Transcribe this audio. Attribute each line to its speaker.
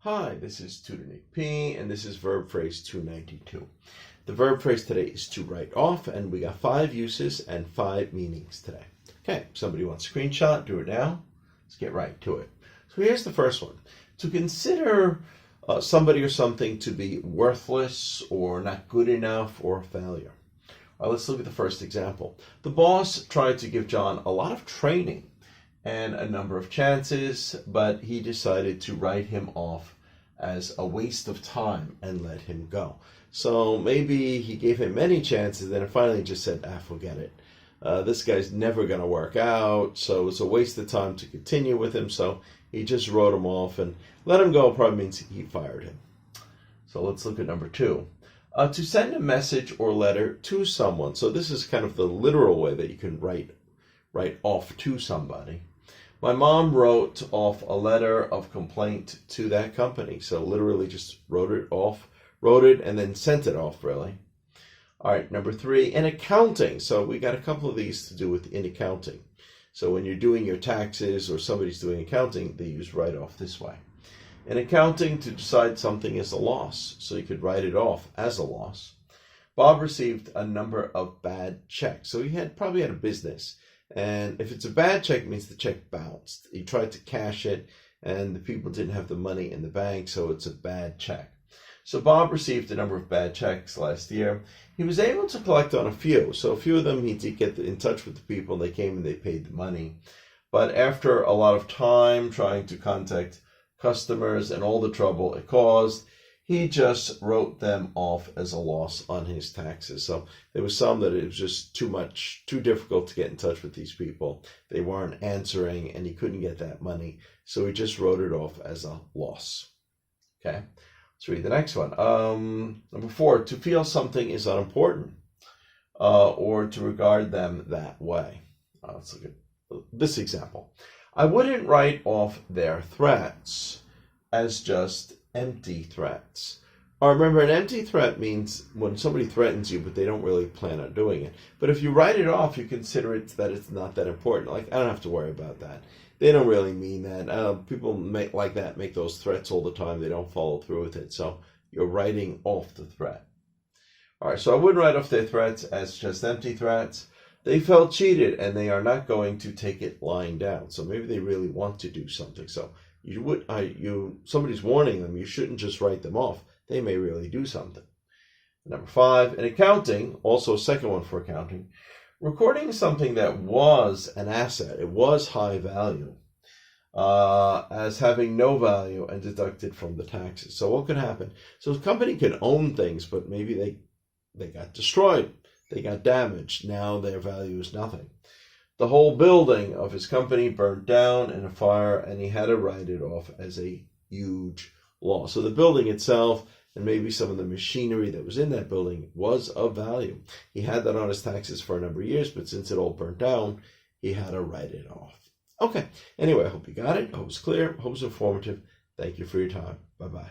Speaker 1: Hi, this is Tutor Nick P, and this is verb phrase 292. The verb phrase today is to write off, and we got 5 uses and 5 meanings today. Okay, somebody wants a screenshot, do it now. Let's get right to it. So here's the first one. To consider somebody or something to be worthless or not good enough or a failure. All right, let's look at the first example. The boss tried to give John a lot of training and a number of chances, but he decided to write him off as a waste of time and let him go. So maybe he gave him many chances, then finally just said, forget it. This guy's never going to work out, so it's a waste of time to continue with him. So he just wrote him off, and let him go probably means he fired him. So let's look at number 2. To send a message or letter to someone. So this is kind of the literal way that you can write off to somebody. My mom wrote off a letter of complaint to that company. So literally just wrote it and then sent it off, really. All right, number 3, in accounting. So we got a couple of these to do with in accounting. So when you're doing your taxes or somebody's doing accounting, they use write off this way. In accounting, to decide something is a loss. So you could write it off as a loss. Bob received a number of bad checks. So he probably had a business. And if it's a bad check, it means the check bounced. He tried to cash it, and the people didn't have the money in the bank, so it's a bad check. So Bob received a number of bad checks last year. He was able to collect on a few. So a few of them, he did get in touch with the people. They came and they paid the money. But after a lot of time trying to contact customers and all the trouble it caused, he just wrote them off as a loss on his taxes. So there was some that it was just too difficult to get in touch with these people. They weren't answering and he couldn't get that money. So he just wrote it off as a loss. Okay, let's read the next one. Number 4, to feel something is unimportant or to regard them that way. Let's look at this example. I wouldn't write off their threats as just empty threats. Remember, an empty threat means when somebody threatens you, but they don't really plan on doing it. But if you write it off, you consider it that it's not that important. Like, I don't have to worry about that. They don't really mean that. People make those threats all the time. They don't follow through with it. So you're writing off the threat. All right, so I wouldn't write off their threats as just empty threats. They felt cheated, and they are not going to take it lying down. So maybe they really want to do something. So somebody's warning them, you shouldn't just write them off. They may really do something. Number 5, in accounting, also a second one for accounting, recording something that was an asset, it was high value, as having no value and deducted from the taxes. So what could happen? So a company can own things, but maybe they got destroyed, they got damaged, now their value is nothing. The whole building of his company burned down in a fire, and he had to write it off as a huge loss. So the building itself and maybe some of the machinery that was in that building was of value. He had that on his taxes for a number of years, but since it all burnt down, he had to write it off. Okay, anyway, I hope you got it. I hope it's clear. I hope it's informative. Thank you for your time. Bye-bye.